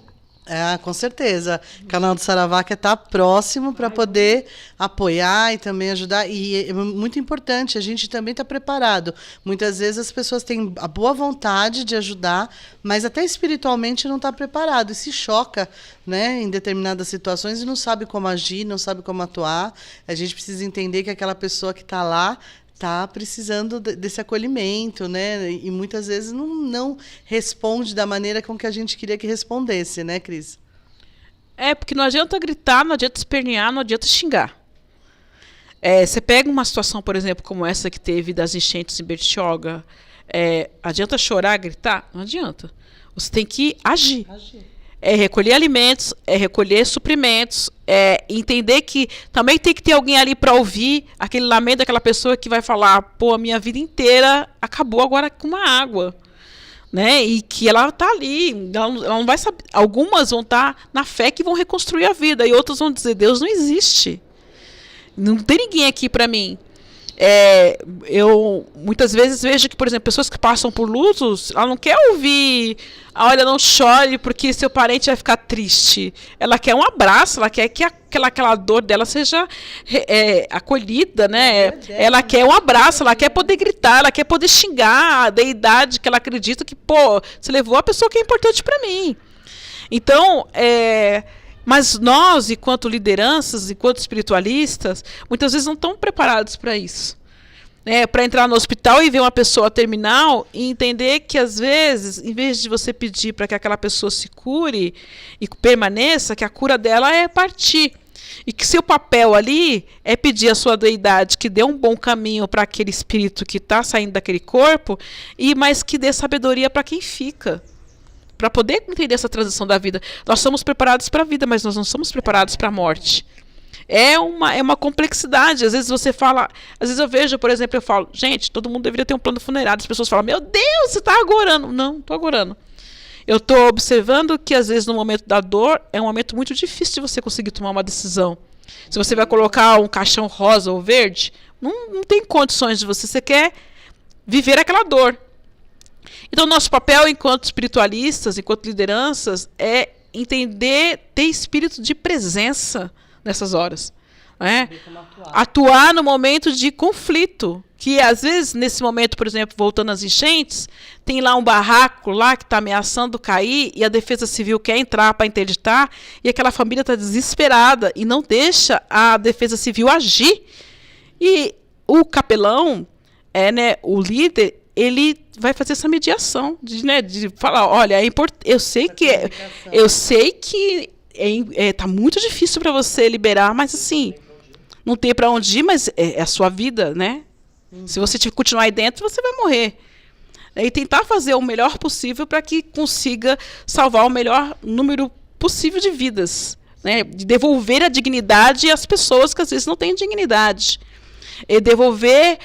Com certeza. O canal do Saravá quer estar próximo para poder apoiar e também ajudar. E é muito importante, a gente também está preparado. Muitas vezes as pessoas têm a boa vontade de ajudar, mas até espiritualmente não está preparado e se choca, né, em determinadas situações e não sabe como agir, não sabe como atuar. A gente precisa entender que aquela pessoa que está lá está precisando desse acolhimento, né? E muitas vezes não responde da maneira com que a gente queria que respondesse, né, Cris? Porque não adianta gritar, não adianta espernear, não adianta xingar. Você pega uma situação, por exemplo, como essa que teve das enchentes em Bertioga, adianta chorar, gritar? Não adianta. Você tem que agir. Recolher alimentos, recolher suprimentos, entender que também tem que ter alguém ali para ouvir aquele lamento daquela pessoa que vai falar, pô, a minha vida inteira acabou agora com uma água, né? E que ela está ali, ela não vai saber. Algumas vão estar na fé que vão reconstruir a vida e outras vão dizer, Deus não existe, não tem ninguém aqui para mim. Eu muitas vezes vejo que, por exemplo, pessoas que passam por lutos, ela não quer ouvir, olha, não chore porque seu parente vai ficar triste. Ela quer um abraço, ela quer que aquela dor dela seja acolhida, né? Ela quer um abraço, ela quer poder gritar, ela quer poder xingar a deidade que ela acredita que, pô, você levou a pessoa que é importante para mim. Então, mas nós, enquanto lideranças, enquanto espiritualistas, muitas vezes não estamos preparados para isso. né, para entrar no hospital e ver uma pessoa terminal e entender que, às vezes, em vez de você pedir para que aquela pessoa se cure e permaneça, que a cura dela é partir. E que seu papel ali é pedir à sua deidade que dê um bom caminho para aquele espírito que está saindo daquele corpo, mas que dê sabedoria para quem fica. Para poder entender essa transição da vida. Nós somos preparados para a vida, mas nós não somos preparados para a morte. É uma complexidade. Às vezes você fala, às vezes eu vejo, por exemplo, eu falo, gente, todo mundo deveria ter um plano funerário. As pessoas falam, meu Deus, você está agorando. Não estou agorando. Eu estou observando que, às vezes, no momento da dor, é um momento muito difícil de você conseguir tomar uma decisão. Se você vai colocar um caixão rosa ou verde, não tem condições de você quer viver aquela dor. Então, nosso papel enquanto espiritualistas, enquanto lideranças, é entender, ter espírito de presença nessas horas. Né? Atuar no momento de conflito. Que, às vezes, nesse momento, por exemplo, voltando às enchentes, tem lá um barraco lá que está ameaçando cair e a Defesa Civil quer entrar para interditar e aquela família está desesperada e não deixa a Defesa Civil agir. E o capelão, o líder, ele vai fazer essa mediação de falar, olha, eu sei que tá muito difícil para você liberar, mas assim, não tem para onde ir, mas é a sua vida, né? Se você continuar aí dentro, você vai morrer. E tentar fazer o melhor possível para que consiga salvar o melhor número possível de vidas, né? De devolver a dignidade às pessoas que às vezes não têm dignidade. E devolver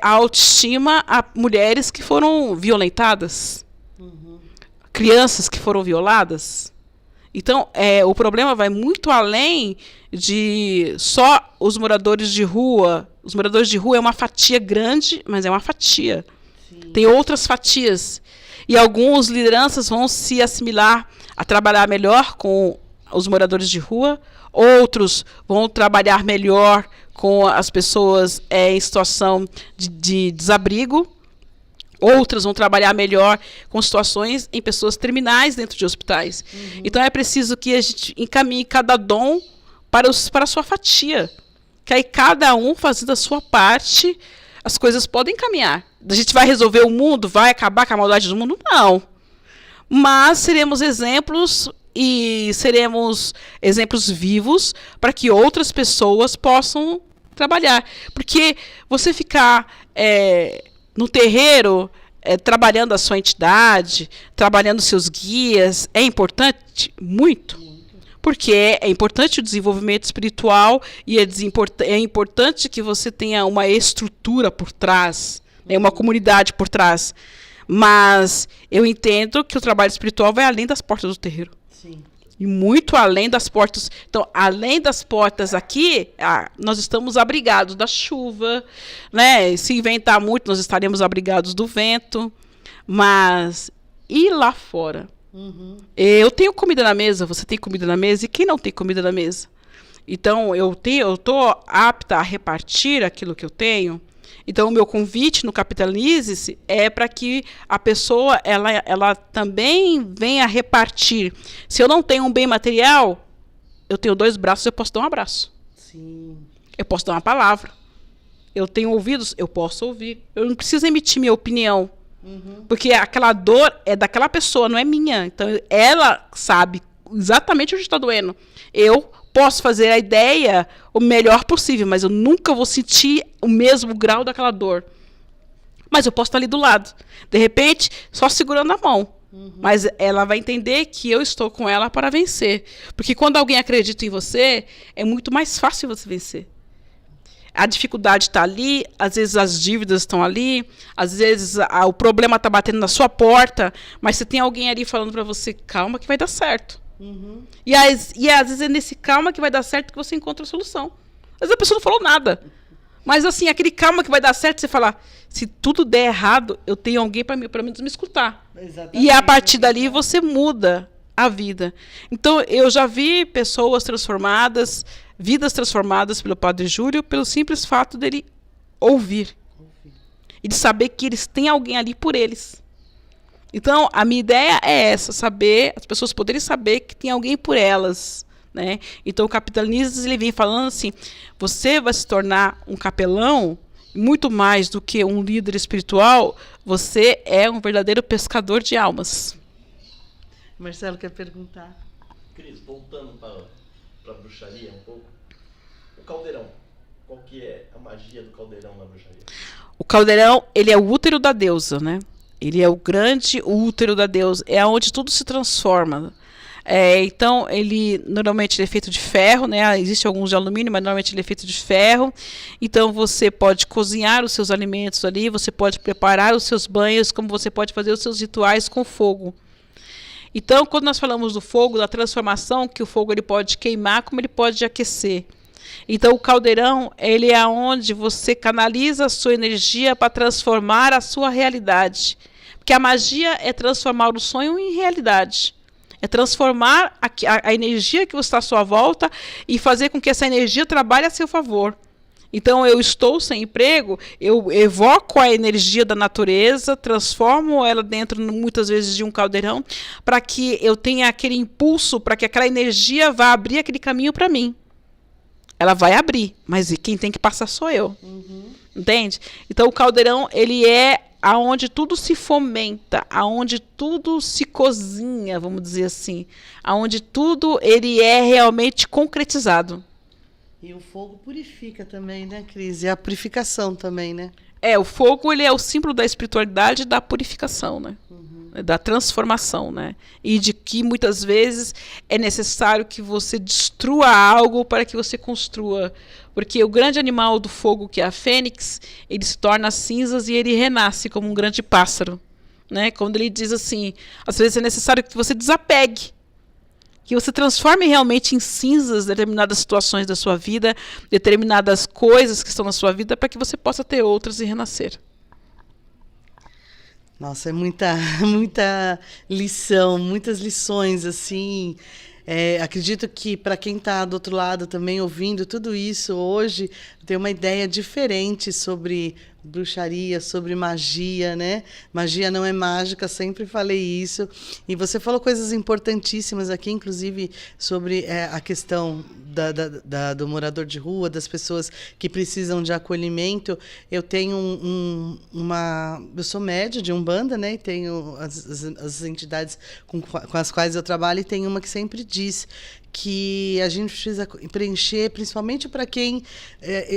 a autoestima a mulheres que foram violentadas, crianças que foram violadas. Então, o problema vai muito além de só os moradores de rua. Os moradores de rua é uma fatia grande, mas é uma fatia. Sim. Tem outras fatias. E algumas lideranças vão se assimilar a trabalhar melhor com os moradores de rua. Outros vão trabalhar melhor com as pessoas em situação de desabrigo. Outras vão trabalhar melhor com situações em pessoas terminais dentro de hospitais. Então é preciso que a gente encaminhe cada dom para a sua fatia. Que aí cada um fazendo a sua parte, as coisas podem caminhar. A gente vai resolver o mundo? Vai acabar com a maldade do mundo? Não. Mas seremos exemplos e seremos exemplos vivos para que outras pessoas possam trabalhar. Porque você ficar no terreiro, trabalhando a sua entidade, trabalhando seus guias, é importante? Muito. Porque é importante o desenvolvimento espiritual e é importante que você tenha uma estrutura por trás, uma comunidade por trás. Mas eu entendo que o trabalho espiritual vai além das portas do terreiro. Sim. E muito além das portas. Então, além das portas aqui, nós estamos abrigados da chuva, né? Se ventar muito, nós estaremos abrigados do vento. Mas e lá fora? Eu tenho comida na mesa, você tem comida na mesa, e quem não tem comida na mesa? Então, eu estou apta a repartir aquilo que eu tenho. Então, o meu convite no Capitalize-se é para que a pessoa ela também venha repartir. Se eu não tenho um bem material, eu tenho 2 braços, eu posso dar um abraço. Sim. Eu posso dar uma palavra. Eu tenho ouvidos, eu posso ouvir. Eu não preciso emitir minha opinião. Porque aquela dor é daquela pessoa, não é minha. Então, ela sabe exatamente onde está doendo. Eu posso fazer a ideia o melhor possível, mas eu nunca vou sentir o mesmo grau daquela dor. Mas eu posso estar ali do lado. De repente, só segurando a mão. Mas ela vai entender que eu estou com ela para vencer. Porque quando alguém acredita em você, é muito mais fácil você vencer. A dificuldade está ali, às vezes as dívidas estão ali, às vezes o problema está batendo na sua porta, mas você tem alguém ali falando para você, calma que vai dar certo. E às vezes é nesse calma que vai dar certo que você encontra a solução. Às vezes a pessoa não falou nada. Mas assim, aquele calma que vai dar certo, você fala, se tudo der errado, eu tenho alguém para pelo menos me escutar. Exatamente. E a partir dali você muda a vida. Então, eu já vi pessoas transformadas, vidas transformadas pelo Padre Júlio, pelo simples fato dele ouvir. E de saber que eles têm alguém ali por eles. Então, a minha ideia é essa, saber, as pessoas poderem saber que tem alguém por elas. Né? Então, o Capitalize, ele vem falando assim, você vai se tornar um capelão muito mais do que um líder espiritual, você é um verdadeiro pescador de almas. Marcelo quer perguntar. Cris, voltando para a bruxaria um pouco, o caldeirão, qual que é a magia do caldeirão na bruxaria? O caldeirão, ele é o útero da deusa, né? Ele é o grande útero da deusa, é onde tudo se transforma. Então, ele normalmente ele é feito de ferro, né? Existem alguns de alumínio, mas normalmente ele é feito de ferro. Então, você pode cozinhar os seus alimentos ali, você pode preparar os seus banhos, como você pode fazer os seus rituais com fogo. Então, quando nós falamos do fogo, da transformação, que o fogo ele pode queimar, como ele pode aquecer. Então, o caldeirão, ele é onde você canaliza a sua energia para transformar a sua realidade. Porque a magia é transformar o sonho em realidade. É transformar a energia que está à sua volta e fazer com que essa energia trabalhe a seu favor. Então, eu estou sem emprego, eu evoco a energia da natureza, transformo ela dentro, muitas vezes, de um caldeirão, para que eu tenha aquele impulso, para que aquela energia vá abrir aquele caminho para mim. Ela vai abrir, mas quem tem que passar sou eu. Entende? Então, o caldeirão, ele é aonde tudo se fomenta, aonde tudo se cozinha, vamos dizer assim, aonde tudo ele é realmente concretizado. E o fogo purifica também, né, Cris? E a purificação também, né? O fogo ele é o símbolo da espiritualidade e da purificação, né? Da transformação, né? E de que muitas vezes é necessário que você destrua algo para que você construa. Porque o grande animal do fogo, que é a fênix, ele se torna cinzas e ele renasce como um grande pássaro, né? Quando ele diz assim, às vezes é necessário que você desapegue, que você transforme realmente em cinzas determinadas situações da sua vida, determinadas coisas que estão na sua vida, para que você possa ter outras e renascer. Nossa, é muita lição, muitas lições, assim. Acredito que para quem está do outro lado também ouvindo tudo isso hoje, tem uma ideia diferente sobre bruxaria, sobre magia, né? Magia não é mágica, sempre falei isso. E você falou coisas importantíssimas aqui, inclusive sobre a questão do morador de rua, das pessoas que precisam de acolhimento. Eu tenho eu sou média de Umbanda, né? E tenho as entidades com as quais eu trabalho, e tem uma que sempre diz que a gente precisa preencher, principalmente para quem...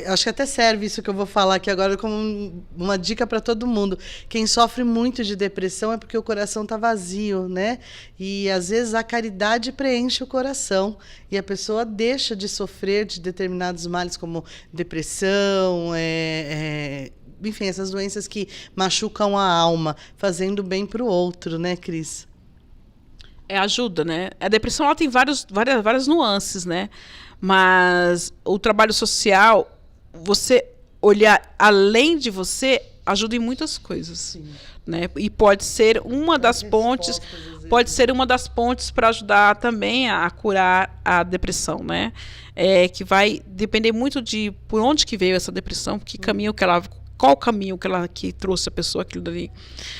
acho que até serve isso que eu vou falar aqui agora como uma dica para todo mundo. Quem sofre muito de depressão é porque o coração está vazio, né? E, às vezes, a caridade preenche o coração e a pessoa deixa de sofrer de determinados males, como depressão, enfim, essas doenças que machucam a alma, fazendo bem para o outro, né, Cris? Ajuda, né? A depressão ela tem várias nuances, né? Mas o trabalho social, você olhar além de você, ajuda em muitas coisas. Sim. Né? E pode ser uma das pontes, para ajudar também a curar a depressão, né? Que vai depender muito de por onde que veio essa depressão, que caminho que ela... Qual o caminho que trouxe a pessoa aquilo dali?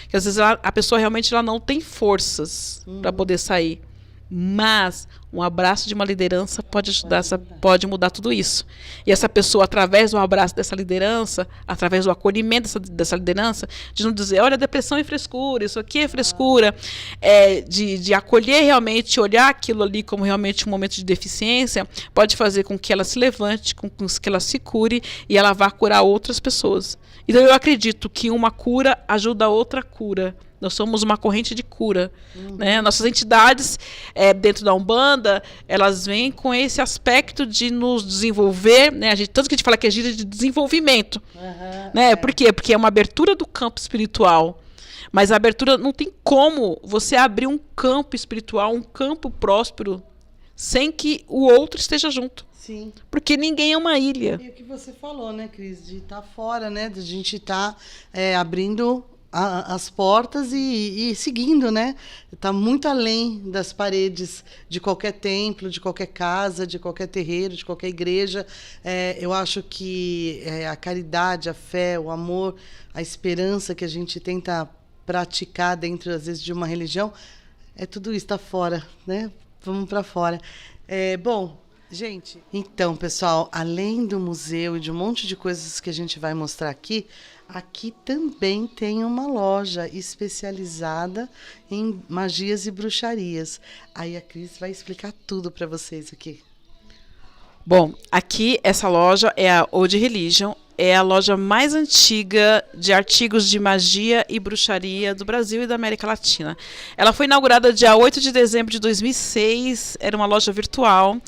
Que às vezes a pessoa realmente ela não tem forças para poder sair. Mas um abraço de uma liderança pode ajudar, pode mudar tudo isso. E essa pessoa, através do abraço dessa liderança, através do acolhimento dessa liderança, de não dizer, olha, depressão é frescura, isso aqui é frescura, de acolher realmente, olhar aquilo ali como realmente um momento de deficiência, pode fazer com que ela se levante, com que ela se cure e ela vá curar outras pessoas. Então eu acredito que uma cura ajuda a outra cura. Nós somos uma corrente de cura. Né? Nossas entidades, dentro da Umbanda, elas vêm com esse aspecto de nos desenvolver, né? Tanto que a gente fala que é gira de desenvolvimento. Né? Por quê? Porque é uma abertura do campo espiritual. Mas a abertura não tem como você abrir um campo espiritual, um campo próspero, sem que o outro esteja junto. Sim. Porque ninguém é uma ilha. E o que você falou, né, Cris? De estar fora, né? De a gente estar abrindo as portas e seguindo, né? Está muito além das paredes de qualquer templo, de qualquer casa, de qualquer terreiro, de qualquer igreja. Eu acho que a caridade, a fé, o amor, a esperança que a gente tenta praticar dentro, às vezes, de uma religião, tudo isso está fora, né? Vamos para fora. Bom, Gente, então, pessoal, além do museu e de um monte de coisas que a gente vai mostrar aqui, aqui também tem uma loja especializada em magias e bruxarias. Aí a Cris vai explicar tudo para vocês aqui. Bom, aqui essa loja é a Old Religion, é a loja mais antiga de artigos de magia e bruxaria do Brasil e da América Latina. Ela foi inaugurada dia 8 de dezembro de 2006, era uma loja virtual,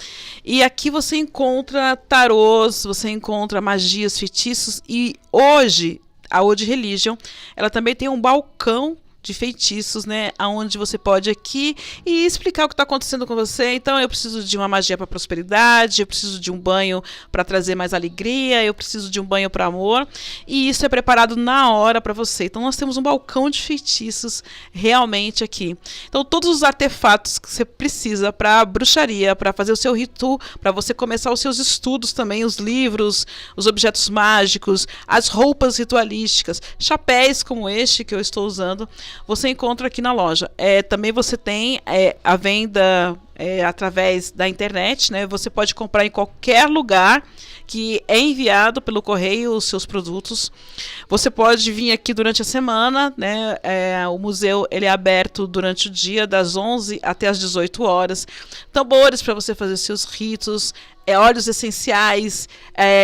e aqui você encontra tarôs, você encontra magias, feitiços, e hoje a Old Religion, ela também tem um balcão de feitiços, né, aonde você pode aqui e explicar o que está acontecendo com você. Então, eu preciso de uma magia para prosperidade, eu preciso de um banho para trazer mais alegria, eu preciso de um banho para amor, e isso é preparado na hora para você. Então, nós temos um balcão de feitiços realmente aqui. Então, todos os artefatos que você precisa para bruxaria, para fazer o seu rito, para você começar os seus estudos também, os livros, os objetos mágicos, as roupas ritualísticas, chapéus como este que eu estou usando, você encontra aqui na loja. Também você tem a venda através da internet, né? Você pode comprar em qualquer lugar que é enviado pelo correio os seus produtos. Você pode vir aqui durante a semana, né? O museu ele é aberto durante o dia, das 11 até as 18 horas. Tambores para você fazer seus ritos, óleos essenciais,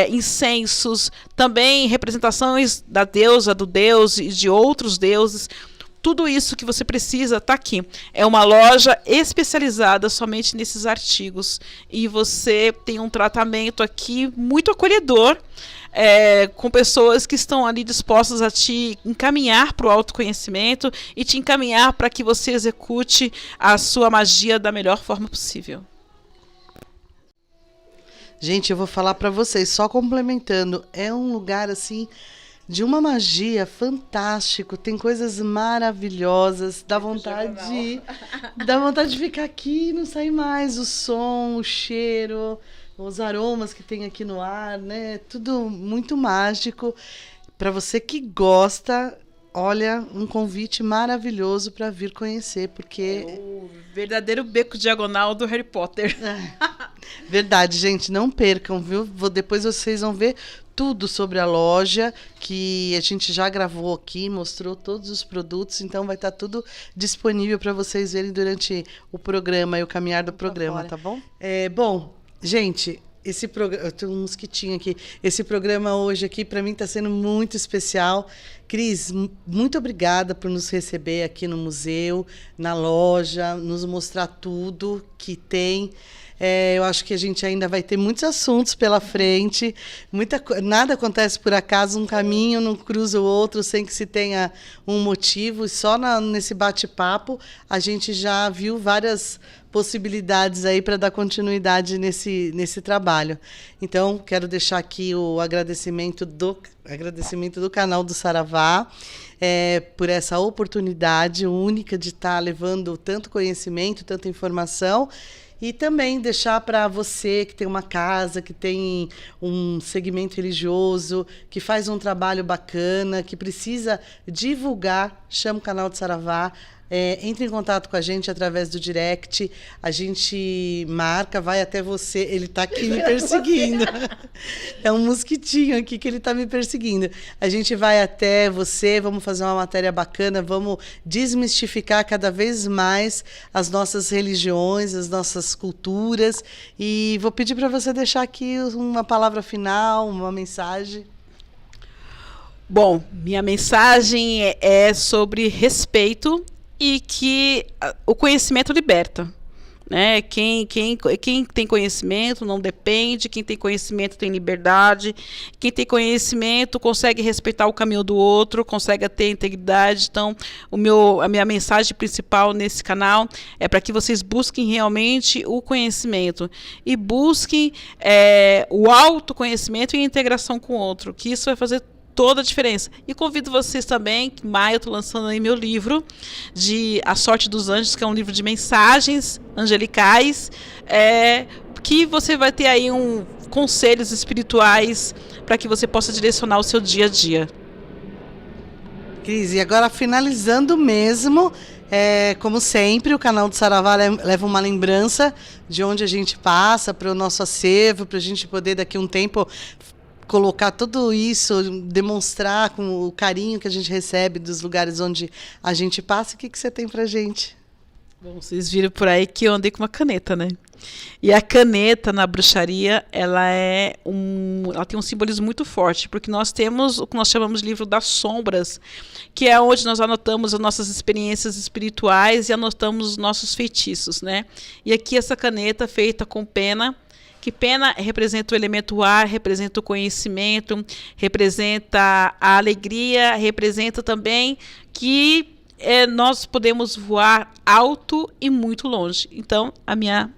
incensos, também representações da deusa, do deus e de outros deuses. Tudo isso que você precisa está aqui. É uma loja especializada somente nesses artigos. E você tem um tratamento aqui muito acolhedor, com pessoas que estão ali dispostas a te encaminhar para o autoconhecimento e te encaminhar para que você execute a sua magia da melhor forma possível. Gente, eu vou falar para vocês, só complementando, é um lugar assim de uma magia fantástico, tem coisas maravilhosas, dá vontade de ficar aqui e não sair mais, o som, o cheiro, os aromas que tem aqui no ar, né? Tudo muito mágico. Para você que gosta, olha, um convite maravilhoso para vir conhecer, porque é o verdadeiro beco diagonal do Harry Potter. Verdade, gente, não percam, viu? Depois vocês vão ver tudo sobre a loja, que a gente já gravou aqui, mostrou todos os produtos, então vai estar tudo disponível para vocês verem durante o programa e o caminhar do programa, tá bom? Bom, gente, esse programa, eu tenho um mosquitinho aqui, esse programa hoje aqui para mim está sendo muito especial. Cris, muito obrigada por nos receber aqui no museu, na loja, nos mostrar tudo que tem. Eu acho que a gente ainda vai ter muitos assuntos pela frente. Nada acontece por acaso, um caminho não cruza o outro sem que se tenha um motivo. E só nesse bate-papo a gente já viu várias possibilidades aí para dar continuidade nesse trabalho. Então, quero deixar aqui o agradecimento do canal do Saravá, por essa oportunidade única de estar levando tanto conhecimento, tanta informação. E também deixar para você que tem uma casa, que tem um segmento religioso, que faz um trabalho bacana, que precisa divulgar, chama o canal do Saravá. Entre em contato com a gente através do direct, a gente marca, vai até você. Ele está aqui me perseguindo. É um mosquitinho aqui que ele está me perseguindo. A gente vai até você, vamos fazer uma matéria bacana, vamos desmistificar cada vez mais as nossas religiões, as nossas culturas. E vou pedir para você deixar aqui uma palavra final, uma mensagem. Bom, minha mensagem é sobre respeito e que o conhecimento liberta, né? Quem tem conhecimento não depende, quem tem conhecimento tem liberdade, quem tem conhecimento consegue respeitar o caminho do outro, consegue ter integridade. Então, a minha mensagem principal nesse canal é para que vocês busquem realmente o conhecimento e busquem o autoconhecimento e a integração com o outro, que isso vai fazer toda a diferença. E convido vocês também, que em maio eu estou lançando aí meu livro de A Sorte dos Anjos, que é um livro de mensagens angelicais, que você vai ter aí conselhos espirituais para que você possa direcionar o seu dia a dia. Cris, e agora finalizando mesmo, como sempre, o canal do Saravá leva uma lembrança de onde a gente passa para o nosso acervo, para a gente poder daqui a um tempo colocar tudo isso, demonstrar com o carinho que a gente recebe dos lugares onde a gente passa. O que você tem pra gente? Bom, vocês viram por aí que eu andei com uma caneta, né? E a caneta na bruxaria, ela tem um simbolismo muito forte, porque nós temos o que nós chamamos de livro das sombras, que é onde nós anotamos as nossas experiências espirituais e anotamos os nossos feitiços, né? E aqui essa caneta feita com pena, que pena representa o elemento ar, representa o conhecimento, representa a alegria, representa também que nós podemos voar alto e muito longe. Então, a minha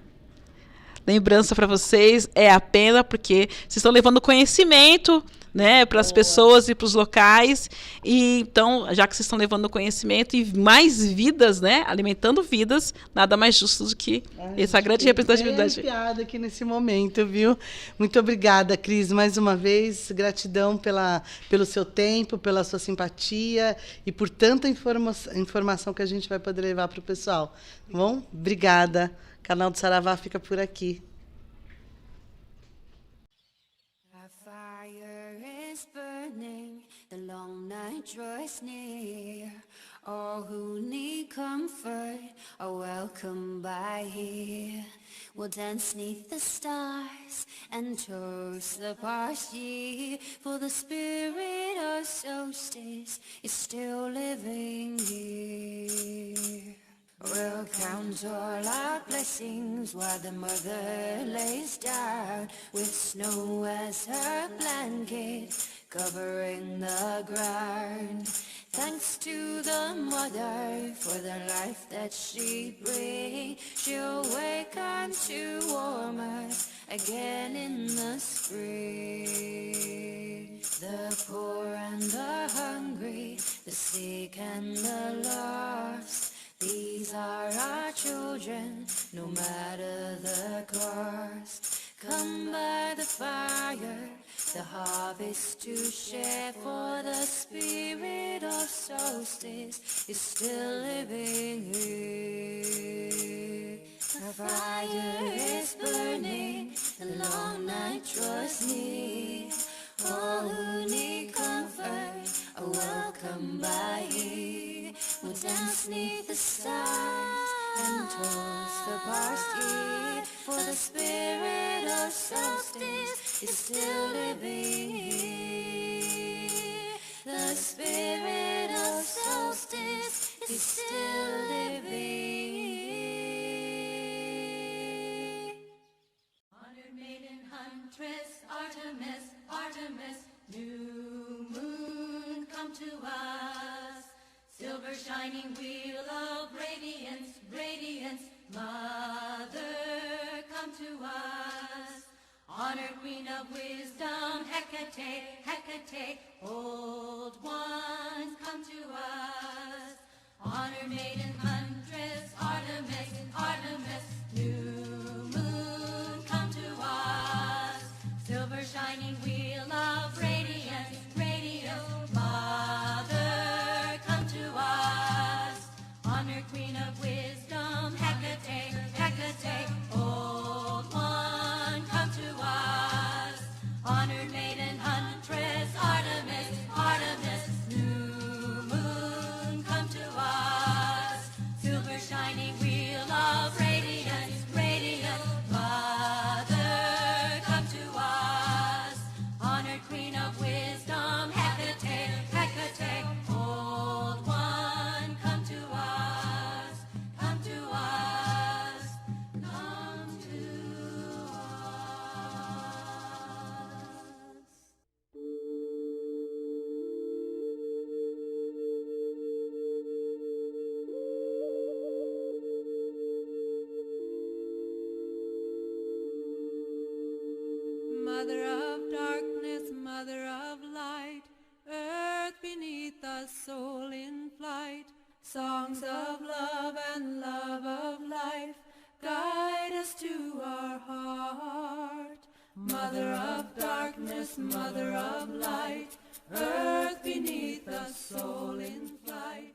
lembrança para vocês é a pena, porque vocês estão levando conhecimento, né, para as pessoas e para os locais. E então, já que vocês estão levando conhecimento e mais vidas, né, alimentando vidas, nada mais justo do que essa grande representatividade. Piada aqui nesse momento, viu? Muito obrigada, Cris, mais uma vez. Gratidão pelo seu tempo, pela sua simpatia e por tanta informação que a gente vai poder levar para o pessoal. Tá bom? Obrigada. O canal do Saravá fica por aqui. The long night draws near. All who need comfort are welcome by here. We'll dance 'neath the stars and toast the past year. For the spirit of solstice is still living here. We'll count all our blessings while the mother lays down with snow as her blanket, covering the ground. Thanks to the mother for the life that she brings. She'll wake on to warmer again in the spring. The poor and the hungry, the sick and the lost, these are our children, no matter the cost. Come by the fire, the harvest to share, for the spirit of solstice is still living here. The fire is burning, the long night draws near. All who need comfort are welcome by here. We'll dance 'neath the stars and toast the past year, for the spirit of solstice is still living here. The spirit of solstice is still living here. Honored maiden huntress, Artemis, Artemis, new moon, come to us. Silver shining wheel of radiance, radiance, mother, come to us. Honored queen of wisdom, Hecate, Hecate, old ones, come to us. Honored maiden huntress, Artemis, Artemis, new moon, come to us. Silver shining wheel of radiance, radiance, mother, come to us. Honored queen of wisdom, Hecate, Hecate, old one, come to us. Honored maiden huntress, Artemis, Artemis, new moon, come to us. Silver shining wheel of radiance, radiance, mother, come to us. Honored queen of wisdom, Hecate, Hecate, old one, come to us, come to us, come to Mother of darkness, mother of light, earth beneath us, soul in flight, songs of love and love of life, guide us to our heart. Mother of darkness, mother of light, earth beneath us, soul in flight.